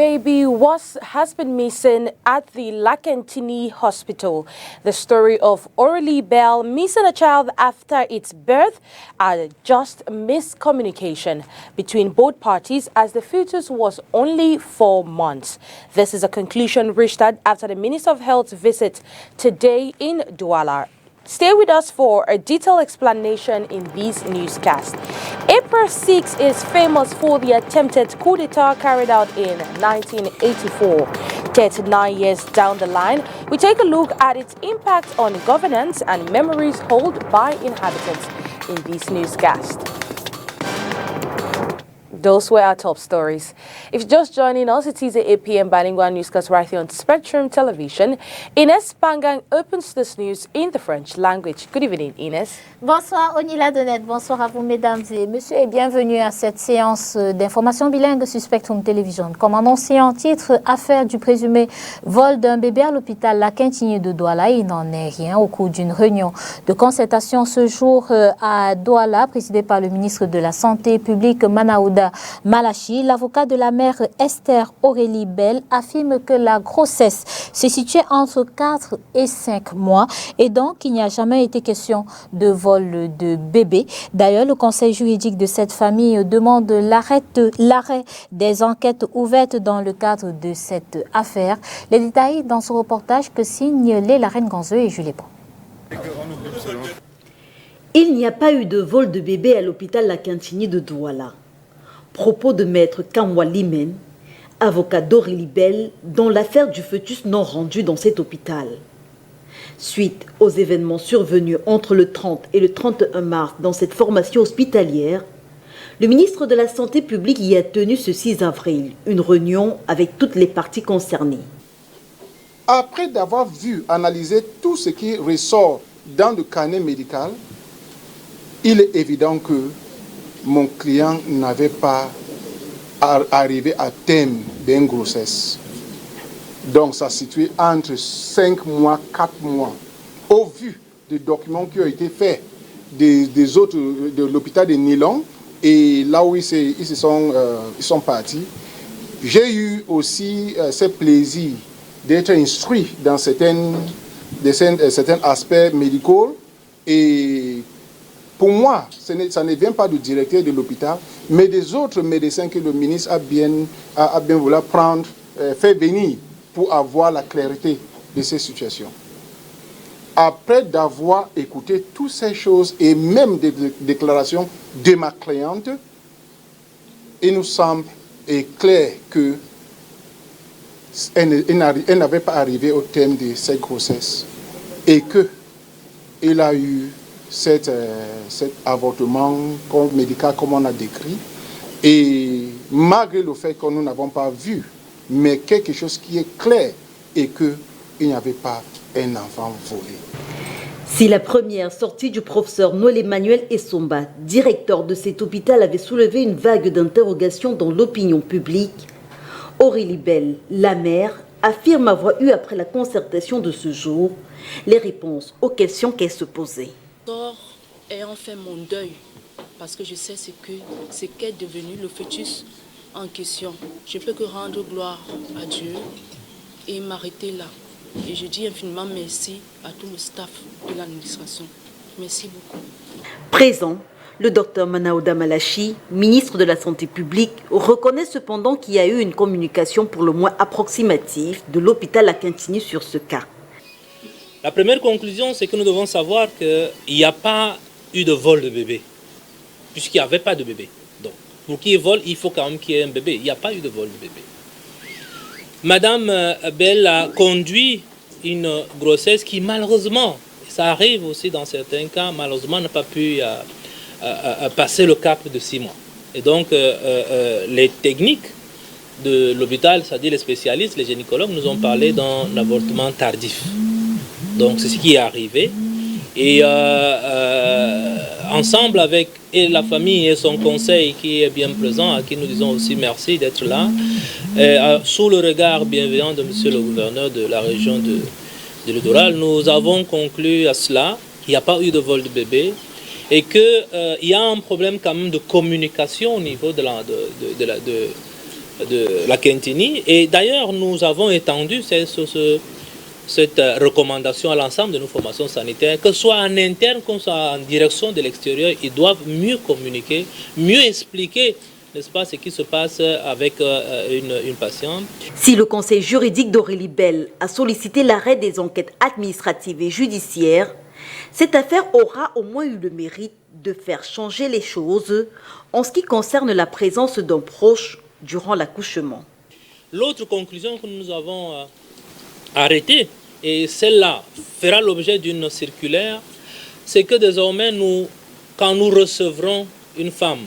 baby has been missing at the Lakentini Hospital. The story of Aurelie Bell missing a child after its birth are just miscommunication between both parties as the fetus was only 4 months. This is a conclusion reached after the Minister of Health's visit today in Douala. Stay with us for a detailed explanation in this newscast. April 6 is famous for the attempted coup d'etat carried out in 1984. 39 years down the line, we take a look at its impact on governance and memories held by inhabitants in this newscast. Those were our top stories. If you're just joining us, it is the 8 p.m. bilingual newscast right here on Spectrum Television. Ines Pangang opens this news in the French language. Good evening, Ines. Bonsoir, Onila Donette. Bonsoir à vous, mesdames et messieurs, et bienvenue à cette séance d'information bilingue sur Spectrum Television. Comme annoncé en titre, affaire du présumé vol d'un bébé à l'hôpital La Quintigny de Douala. Il n'en est rien au cours d'une réunion de concertation ce jour à Douala, présidée par le ministre de la Santé publique, Manaouda Malachi. L'avocat de la mère Esther Aurélie Bell affirme que la grossesse se situait entre 4 et 5 mois et donc il n'y a jamais été question de vol de bébé. D'ailleurs, le conseil juridique de cette famille demande l'arrêt des enquêtes ouvertes dans le cadre de cette affaire. Les détails dans ce reportage que signent Léla Renganzeux et Julie Bon. Il n'y a pas eu de vol de bébé à l'hôpital La Quintigny de Douala. Propos de maître Kamwa Limen, avocat d'Aurélie Bell, dans l'affaire du fœtus non rendu dans cet hôpital. Suite aux événements survenus entre le 30 et le 31 mars dans cette formation hospitalière, le ministre de la Santé publique y a tenu ce 6 avril une réunion avec toutes les parties concernées. Après d'avoir vu, analysé tout ce qui ressort dans le carnet médical, il est évident que mon client n'avait pas arrivé à terme d'une grossesse. Donc ça se situait entre 5 mois, 4 mois. Au vu des documents qui ont été faits des autres, de l'hôpital de Nilon, et là où ils sont partis, j'ai eu aussi ce plaisir d'être instruit dans certains aspects médicaux. Et pour moi, ça ne vient pas du directeur de l'hôpital, mais des autres médecins que le ministre a bien voulu prendre, faire venir pour avoir la clarté de ces situations. Après d'avoir écouté toutes ces choses et même des déclarations de ma cliente, il nous semble clair qu'elle n'avait pas arrivé au terme de cette grossesse et qu'il a eu cet avortement médical comme on a décrit, et malgré le fait que nous n'avons pas vu, mais quelque chose qui est clair et qu'il n'y avait pas un enfant volé. Si la première sortie du professeur Noël Emmanuel Essomba, directeur de cet hôpital, avait soulevé une vague d'interrogations dans l'opinion publique, Aurélie Bell, la mère, affirme avoir eu après la concertation de ce jour les réponses aux questions qu'elle se posait. Ayant fait mon deuil, parce que je sais ce qu'est devenu le fœtus en question. Je ne peux que rendre gloire à Dieu et m'arrêter là. Et je dis infiniment merci à tout le staff de l'administration. Merci beaucoup. Présent, le docteur Manaouda Malachi, ministre de la Santé publique, reconnaît cependant qu'il y a eu une communication pour le moins approximative de l'hôpital La Quintigny sur ce cas. La première conclusion, c'est que nous devons savoir qu'il n'y a pas eu de vol de bébé, puisqu'il n'y avait pas de bébé. Donc, pour qu'il y ait vol, il faut quand même qu'il y ait un bébé. Il n'y a pas eu de vol de bébé. Madame Bell a conduit une grossesse qui, malheureusement, ça arrive aussi dans certains cas, malheureusement n'a pas pu passer le cap de 6 mois. Et donc, les techniques de l'hôpital, c'est-à-dire les spécialistes, les gynécologues, nous ont parlé d'un avortement tardif. Donc, c'est ce qui est arrivé. Et ensemble avec la famille et son conseil qui est bien présent, à qui nous disons aussi merci d'être là, sous le regard bienveillant de monsieur le gouverneur de la région de Littoral, nous avons conclu à cela qu'il n'y a pas eu de vol de bébé et qu'il y a un problème quand même de communication au niveau de la Kentini. Et d'ailleurs, nous avons étendu cette recommandation à l'ensemble de nos formations sanitaires, que ce soit en interne, que ce soit en direction de l'extérieur. Ils doivent mieux communiquer, mieux expliquer, n'est-ce pas, ce qui se passe avec une patiente. Si le conseil juridique d'Aurélie Bell a sollicité l'arrêt des enquêtes administratives et judiciaires, cette affaire aura au moins eu le mérite de faire changer les choses en ce qui concerne la présence d'un proche durant l'accouchement. L'autre conclusion que nous avons arrêtée, et celle-là fera l'objet d'une circulaire, c'est que désormais, quand nous recevrons une femme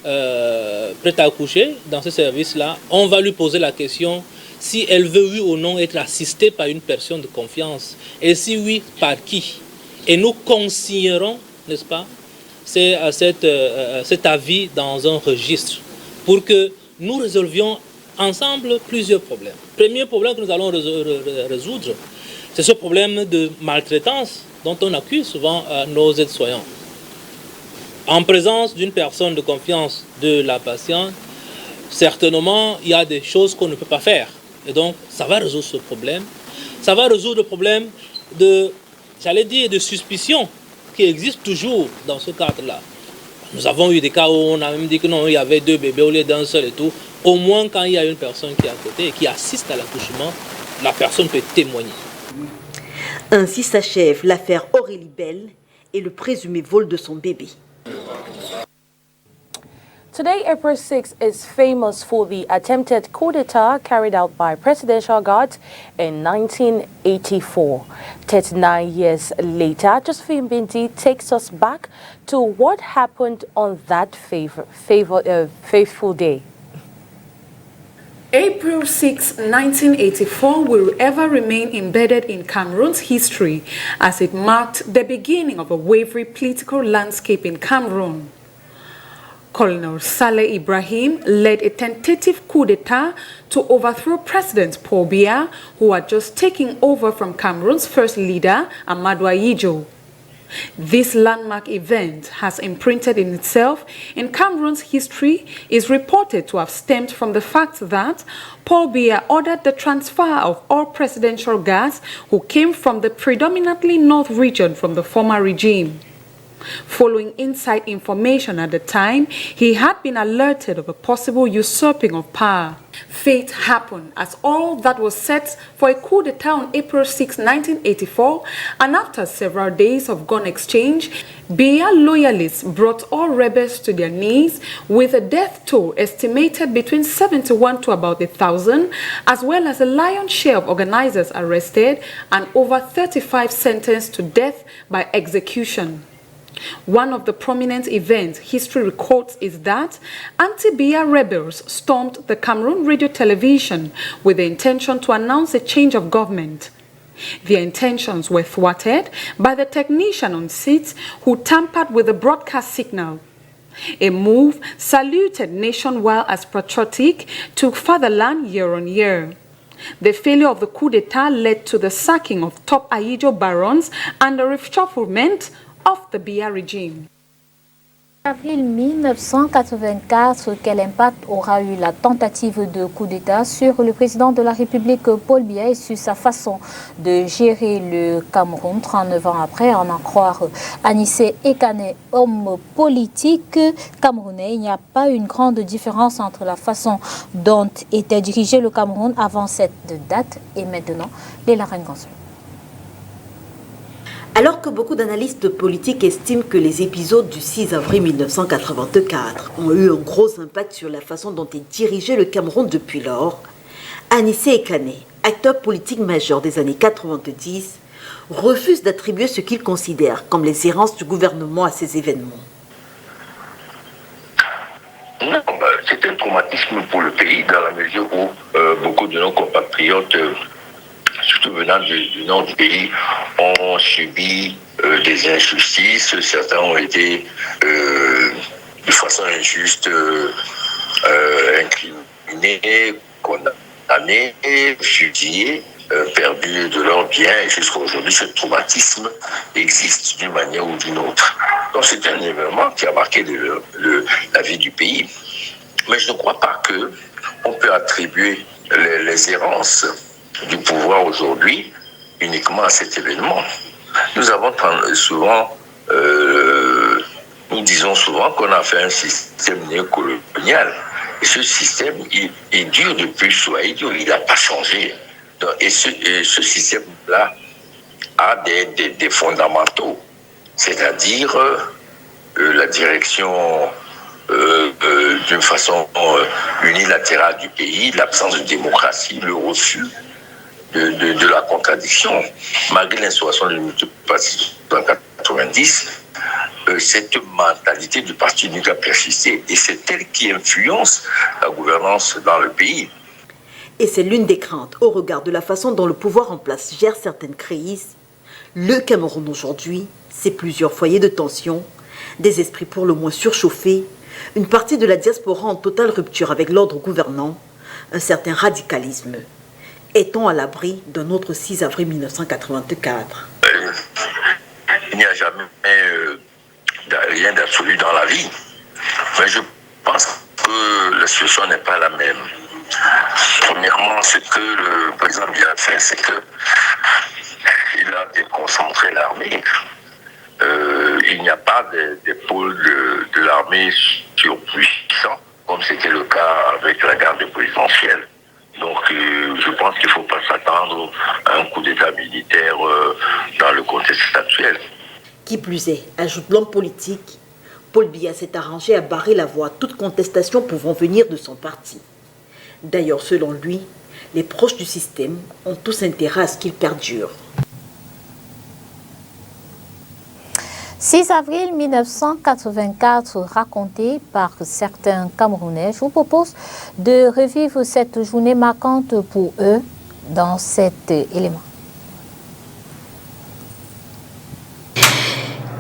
prête à accoucher dans ce service-là, on va lui poser la question si elle veut, oui ou non, être assistée par une personne de confiance, et si oui, par qui. Et nous consignerons, n'est-ce pas, cet avis dans un registre pour que nous résolvions ensemble plusieurs problèmes. Le premier problème que nous allons résoudre, c'est ce problème de maltraitance dont on accuse souvent nos aides-soignants. En présence d'une personne de confiance de la patiente, certainement, il y a des choses qu'on ne peut pas faire. Et donc, ça va résoudre ce problème. Ça va résoudre le problème de suspicion qui existe toujours dans ce cadre-là. Nous avons eu des cas où on a même dit que non, il y avait 2 bébés au lieu d'un seul et tout. Au moins, quand il y a une personne qui est à côté et qui assiste à l'accouchement, la personne peut témoigner. Ainsi s'achève l'affaire Aurélie Bell et le présumé vol de son bébé. Today, April 6 is famous for the attempted coup d'etat carried out by presidential guards in 1984. 39 years later, Josephine Bindi takes us back to what happened on that fateful day. April 6, 1984 will ever remain embedded in Cameroon's history as it marked the beginning of a wavery political landscape in Cameroon. Colonel Saleh Ibrahim led a tentative coup d'etat to overthrow President Paul Biya, who had just taken over from Cameroon's first leader, Amadou Ahidjo. This landmark event has imprinted in itself in Cameroon's history is reported to have stemmed from the fact that Paul Biya ordered the transfer of all presidential guards who came from the predominantly north region from the former regime. Following inside information at the time, he had been alerted of a possible usurping of power. Fate happened as all that was set for a coup d'etat on April 6, 1984, and after several days of gun exchange, Biya loyalists brought all rebels to their knees with a death toll estimated between 71 to about 1,000, as well as a lion's share of organizers arrested and over 35 sentenced to death by execution. One of the prominent events history records is that anti-Biya rebels stormed the Cameroon radio television with the intention to announce a change of government. Their intentions were thwarted by the technician on seat who tampered with the broadcast signal. A move saluted nationwide as patriotic to fatherland year on year. The failure of the coup d'etat led to the sacking of top Ahidjo barons and the reshufflement of the Biya regime. Avril 1984, quel impact aura eu la tentative de coup d'État sur le président de la République Paul Biya et sur sa façon de gérer le Cameroun 39 ans après, à en croire Anissé Ekane, homme politique camerounais. Il n'y a pas une grande différence entre la façon dont était dirigé le Cameroun avant cette date et maintenant. Léla Renganson. Alors que beaucoup d'analystes politiques estiment que les épisodes du 6 avril 1984 ont eu un gros impact sur la façon dont est dirigé le Cameroun depuis lors, Anissé Ekane, acteur politique majeur des années 90, refuse d'attribuer ce qu'il considère comme les errances du gouvernement à ces événements. Non, c'est un traumatisme pour le pays dans la mesure où beaucoup de nos compatriotes, surtout venant du nord du pays, ont subi des injustices. Certains ont été de façon injuste incriminés, condamnés, fusillés, perdus de leurs biens. Et jusqu'à aujourd'hui, ce traumatisme existe d'une manière ou d'une autre. Donc c'est un événement qui a marqué la vie du pays. Mais je ne crois pas que on peut attribuer les errances du pouvoir aujourd'hui uniquement à cet événement. Nous avons souvent, nous disons souvent qu'on a fait un système néocolonial. Et ce système, il dure depuis Swahili, il n'a pas changé. Et ce système-là a des fondamentaux, c'est-à-dire la direction d'une façon unilatérale du pays, l'absence de démocratie, le refus de la contradiction. Malgré l'instauration de l'uniparti en 1990, cette mentalité du parti unique a persisté et c'est elle qui influence la gouvernance dans le pays. Et c'est l'une des craintes au regard de la façon dont le pouvoir en place gère certaines crises. Le Cameroun aujourd'hui, c'est plusieurs foyers de tension, des esprits pour le moins surchauffés, une partie de la diaspora en totale rupture avec l'ordre gouvernant, un certain radicalisme. Est-on à l'abri d'un autre 6 avril 1984 ? Il n'y a jamais rien d'absolu dans la vie. Mais je pense que la situation n'est pas la même. Premièrement, ce que le président a fait, c'est qu'il a déconcentré l'armée. Il n'y a pas de pôle de l'armée surpuissant, comme c'était le cas avec la garde présidentielle. Donc je pense qu'il ne faut pas s'attendre à un coup d'État militaire dans le contexte actuel. Qui plus est, ajoute l'homme politique, Paul Biya s'est arrangé à barrer la voie à toute contestation pouvant venir de son parti. D'ailleurs, selon lui, les proches du système ont tous intérêt à ce qu'il perdure. 6 avril 1984, raconté par certains Camerounais. Je vous propose de revivre cette journée marquante pour eux dans cet élément.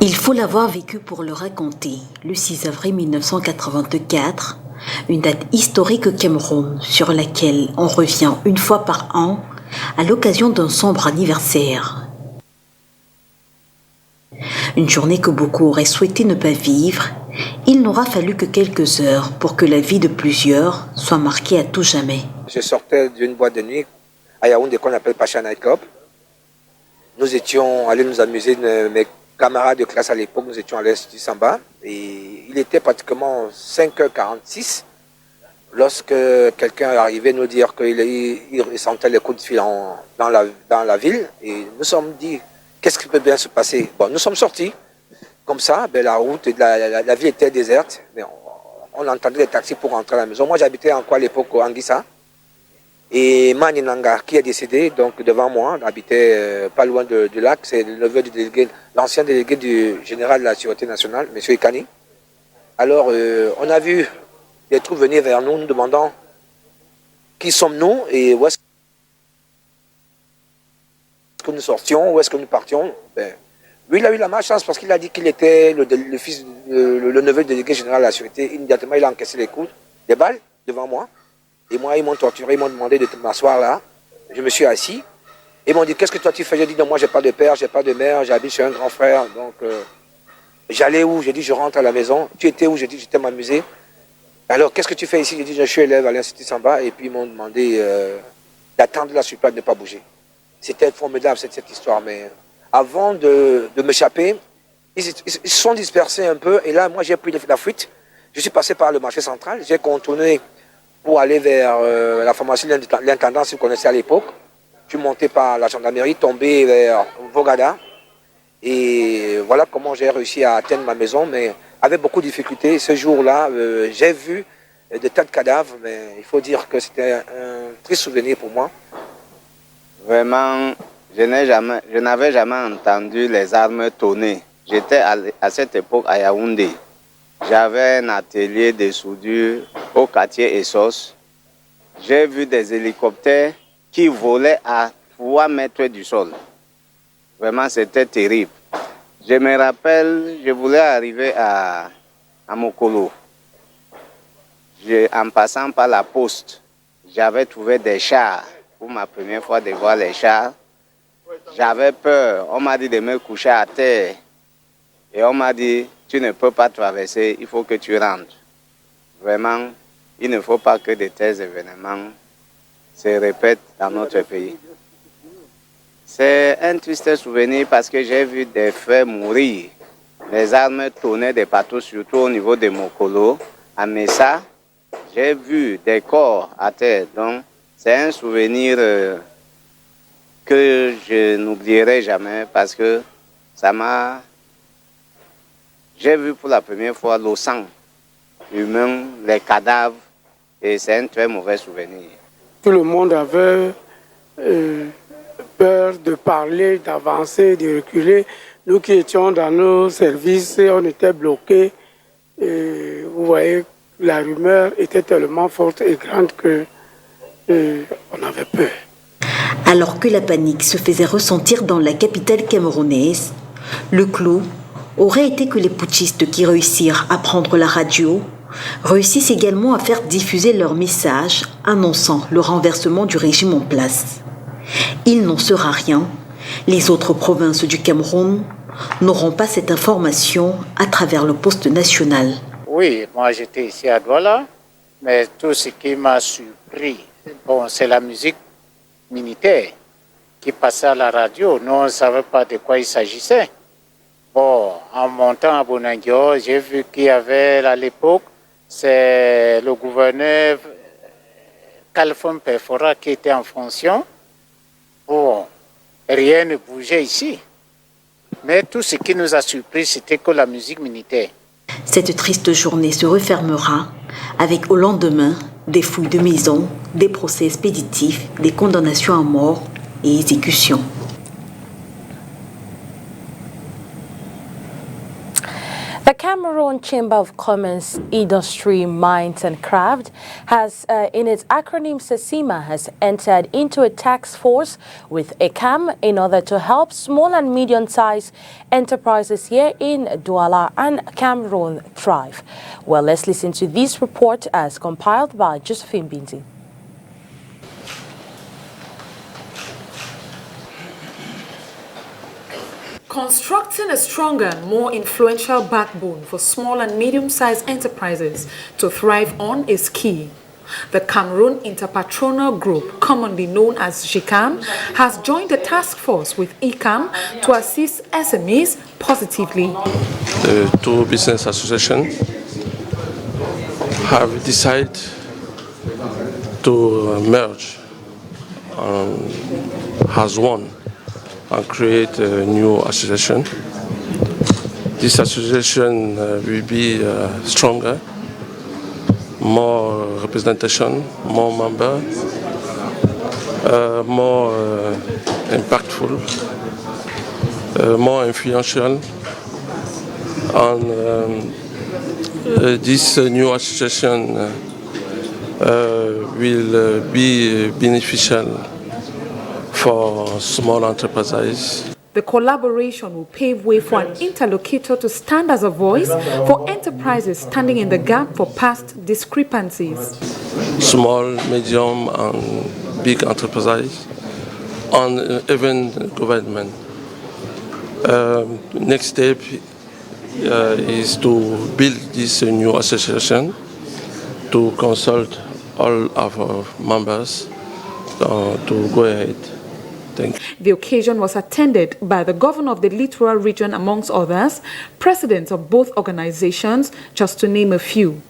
Il faut l'avoir vécu pour le raconter. Le 6 avril 1984, une date historique au Cameroun sur laquelle on revient une fois par an à l'occasion d'un sombre anniversaire. Une journée que beaucoup auraient souhaité ne pas vivre, il n'aura fallu que quelques heures pour que la vie de plusieurs soit marquée à tout jamais. Je sortais d'une boîte de nuit à Yaoundé qu'on appelle Pacha Night Club. Nous étions allés nous amuser, mes camarades de classe à l'époque, nous étions à l'Institut Samba. Et il était pratiquement 5h46 lorsque quelqu'un arrivait nous dire qu'il sentait les coups de fil dans la ville. Et nous sommes dit, qu'est-ce qui peut bien se passer? Bon, nous sommes sortis. Comme ça, la route, la ville était déserte. Mais on entendait des taxis pour rentrer à la maison. Moi, j'habitais encore à l'époque à Anguissa. Et Maninanga, qui est décédé, donc devant moi, habitait pas loin du lac. C'est le neveu du délégué, l'ancien délégué du général de la Sûreté nationale, M. Ikani. Alors, on a vu des troupes venir vers nous, nous demandant qui sommes-nous et où est-ce que nous sortions, où est-ce que nous partions. Lui, il a eu la malchance parce qu'il a dit qu'il était le fils, le neveu du délégué général de la Sûreté. Immédiatement, il a encaissé les coups, des balles devant moi. Et moi, ils m'ont torturé, ils m'ont demandé de m'asseoir là. Je me suis assis. Et ils m'ont dit, qu'est-ce que toi tu fais? J'ai dit, non, moi, j'ai pas de père, j'ai pas de mère, j'habite chez un grand frère. Donc, j'allais où? J'ai dit, je rentre à la maison. Tu étais où? J'ai dit, j'étais m'amuser. Alors, qu'est-ce que tu fais ici? J'ai dit, je suis élève à l'Institut Samba. Et puis, ils m'ont demandé d'attendre là sur place, de ne pas bouger. C'était formidable, cette histoire. Mais avant de m'échapper, ils se sont dispersés un peu. Et là, moi, j'ai pris la fuite. Je suis passé par le marché central. J'ai contourné pour aller vers la pharmacie de l'intendant, si vous connaissez à l'époque. Je suis monté par la gendarmerie, tombé vers Vogada. Et voilà comment j'ai réussi à atteindre ma maison, mais avec beaucoup de difficultés. Ce jour-là, j'ai vu des tas de cadavres, mais il faut dire que c'était un triste souvenir pour moi. Vraiment, je n'avais jamais entendu les armes tonner. J'étais à cette époque à Yaoundé. J'avais un atelier de soudure au quartier Essos. J'ai vu des hélicoptères qui volaient à 3 mètres du sol. Vraiment, c'était terrible. Je me rappelle, je voulais arriver à Mokolo. En passant par la poste, j'avais trouvé des chars. Pour ma première fois de voir les chars, j'avais peur. On m'a dit de me coucher à terre. Et on m'a dit, tu ne peux pas traverser, il faut que tu rentres. Vraiment, il ne faut pas que de tels événements se répètent dans notre pays. C'est un triste souvenir parce que j'ai vu des frères mourir. Les armes tournaient de partout, surtout au niveau de Mokolo. À Messa, j'ai vu des corps à terre. Donc, c'est un souvenir que je n'oublierai jamais parce que ça m'a... J'ai vu pour la première fois le sang humain, les cadavres, et c'est un très mauvais souvenir. Tout le monde avait peur de parler, d'avancer, de reculer. Nous qui étions dans nos services, on était bloqués. Et vous voyez, la rumeur était tellement forte et grande que on avait peur. Alors que la panique se faisait ressentir dans la capitale camerounaise, le clou aurait été que les putschistes qui réussirent à prendre la radio réussissent également à faire diffuser leur message annonçant le renversement du régime en place. Il n'en sera rien. Les autres provinces du Cameroun n'auront pas cette information à travers le poste national. Oui, moi j'étais ici à Douala, mais tout ce qui m'a surpris, c'est la musique militaire qui passait à la radio. Nous, on ne savait pas de quoi il s'agissait. En montant à Bonangio, j'ai vu qu'il y avait à l'époque, c'est le gouverneur Khalfon Perfora qui était en fonction. Rien ne bougeait ici. Mais tout ce qui nous a surpris, c'était que la musique militaire. Cette triste journée se refermera avec au lendemain des fouilles de maisons, des procès expéditifs, des condamnations à mort et exécutions. The Cameroon Chamber of Commerce, Industry, Mines and Craft has, in its acronym CECIMA, has entered into a task force with ECAM in order to help small and medium-sized enterprises here in Douala and Cameroon thrive. Well, let's listen to this report as compiled by Josephine Binzi. Constructing a stronger, more influential backbone for small and medium-sized enterprises to thrive on is key. The Cameroon Interpatronal Group, commonly known as GICAM, has joined the task force with ECAM to assist SMEs positively. The two business associations have decided to merge as one and create a new association. This association will be stronger, more representation, more members, more impactful, more influential, and this new association will be beneficial for small enterprises. The collaboration will pave way for an interlocutor to stand as a voice for enterprises standing in the gap for past discrepancies. Small, medium, and big enterprises, and even government. Next step is to build this new association, to consult all of our members to go ahead. The occasion was attended by the governor of the Littoral region, amongst others, presidents of both organizations, just to name a few.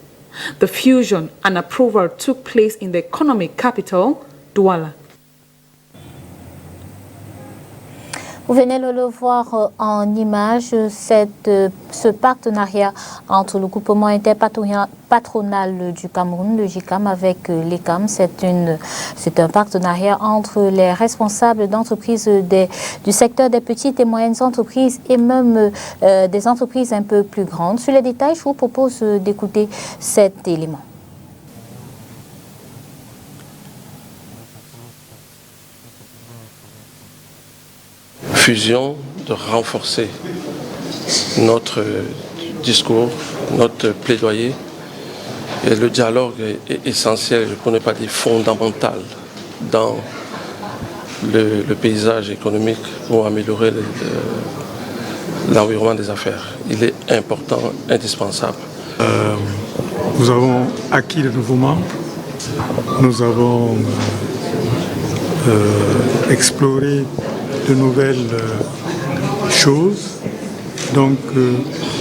The fusion and approval took place in the economic capital, Douala. Vous venez de le voir en image, ce partenariat entre le groupement interpatronal du Cameroun, le GICAM, avec l'ECAM. C'est un partenariat entre les responsables d'entreprises du secteur des petites et moyennes entreprises et même des entreprises un peu plus grandes. Sur les détails, je vous propose d'écouter cet élément. Fusion, de renforcer notre discours, notre plaidoyer. Et le dialogue est essentiel, je ne connais pas dire fondamental, dans le paysage économique pour améliorer l'environnement des affaires. Il est important, indispensable. Nous avons acquis de nouveaux membres, nous avons exploré de nouvelles choses. Donc,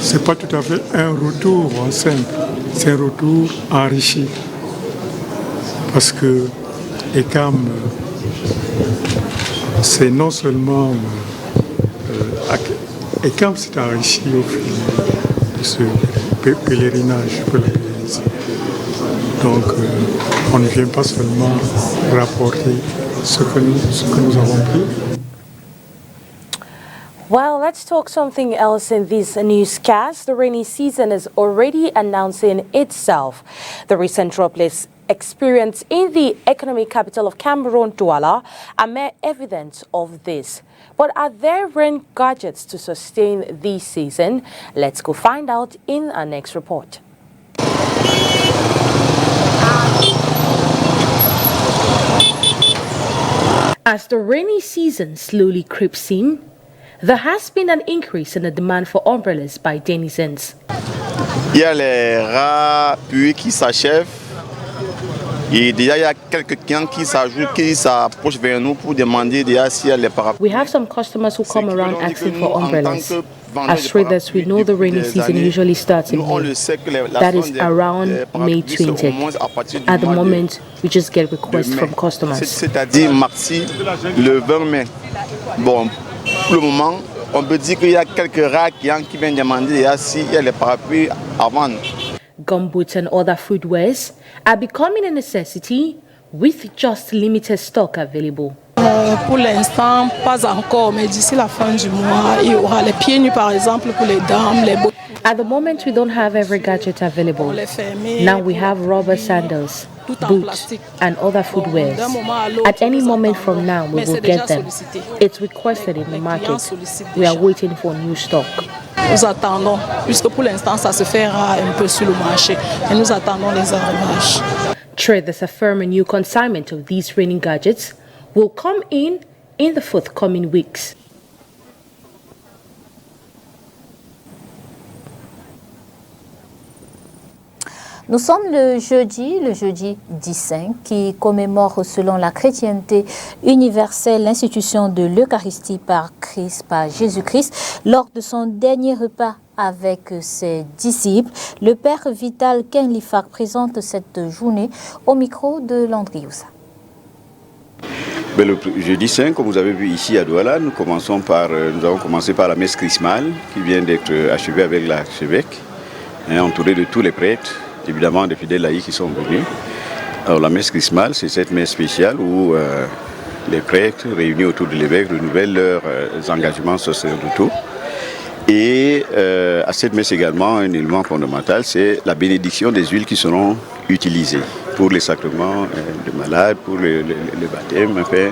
ce n'est pas tout à fait un retour simple, c'est un retour enrichi. Parce que ECAM, c'est non seulement... ECAM s'est enrichi au fil de ce pèlerinage, je peux l'appeler ainsi. Donc, on ne vient pas seulement rapporter ce que nous avons pris. Well, let's talk something else in this newscast. The rainy season is already announcing itself. The recent droplets experience in the economic capital of Cameroon, Douala, are mere evidence of this. But are there rain gadgets to sustain this season? Let's go find out in our next report. As the rainy season slowly creeps in, there has been an increase in the demand for umbrellas by denizens. Il y a les rares pluies qui s'achèvent et déjà il y a quelques clients qui s'ajoutent, qui s'approchent vers nous pour demander déjà s'il y a les parapluies. We have some customers who come around asking for umbrellas. As traders, we know the rainy season usually starts in May. That is around May 20th. At the moment, we just get requests from customers. C'est-à-dire maxi le 20 mai. Bon, pour le moment, on peut dire qu'il y a quelques rares clients qui viennent demander s'il y a les parapluies à vendre. Gumboots and other footwears are becoming a necessity with just limited stock available. Pour l'instant, pas encore, mais d'ici la fin du mois, il y aura les pieds nus par exemple pour les dames, les bottes. At the moment, we don't have every gadget available. Now we have rubber sandals, boots, and other footwears. At any moment from now, we will get them. It's requested in the market. We are waiting for new stock. Nous attendons, puisque pour l'instant, ça se fera un peu sur le marché, et nous attendons les arrivages. Traders affirm a new consignment of these raining gadgets will come in the forthcoming weeks. Nous sommes le jeudi 10 Saint, qui commémore selon la chrétienté universelle l'institution de l'Eucharistie par Jésus-Christ. Lors de son dernier repas avec ses disciples, le père Vital Kenlifak présente cette journée au micro de Landry Youssa. Le jeudi 5, comme vous avez vu ici à Douala, nous avons commencé par la messe chrismale qui vient d'être achevée avec l'archevêque, entouré de tous les prêtres, évidemment des fidèles laïcs qui sont venus. Alors la messe chrismale, c'est cette messe spéciale où les prêtres réunis autour de l'évêque renouvellent leurs engagements sacerdotaux. Et à cette messe également, un élément fondamental, c'est la bénédiction des huiles qui seront utilisées pour les sacrements de malades, pour le baptême. Enfin.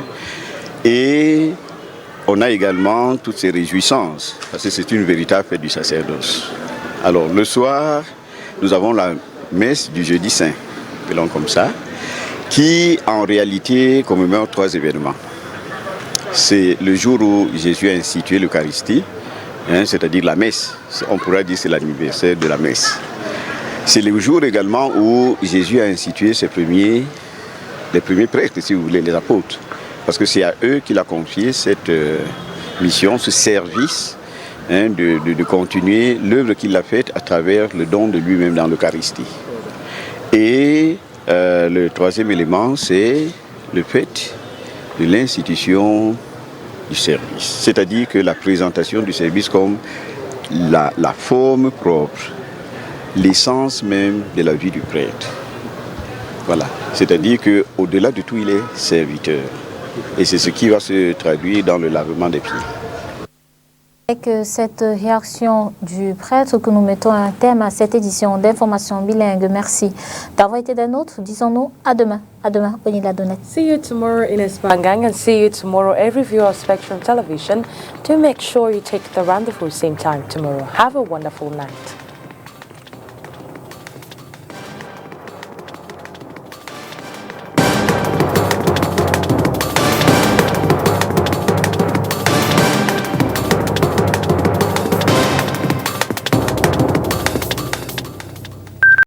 Et on a également toutes ces réjouissances, parce que c'est une véritable fête du sacerdoce. Alors le soir, nous avons la messe du jeudi saint, appelons comme ça, qui en réalité commémore 3 événements. C'est le jour où Jésus a institué l'Eucharistie, c'est-à-dire la messe. On pourrait dire que c'est l'anniversaire de la messe. C'est le jour également où Jésus a institué les premiers prêtres, si vous voulez, les apôtres. Parce que c'est à eux qu'il a confié cette mission, ce service, de continuer l'œuvre qu'il a faite à travers le don de lui-même dans l'Eucharistie. Et le troisième élément, c'est le fait de l'institution du service. C'est-à-dire que la présentation du service comme la forme propre, l'essence même de la vie du prêtre. Voilà. C'est-à-dire qu'au-delà de tout, il est serviteur. Et c'est ce qui va se traduire dans le lavement des pieds. Avec cette réaction du prêtre que nous mettons un terme à cette édition d'information bilingue. Merci d'avoir été des nôtres. Disons-nous à demain. À demain, Onila Donnet. See you tomorrow in Espangang and see you tomorrow every viewer of Spectrum Television. Do make sure you take the rendezvous same time tomorrow. Have a wonderful night.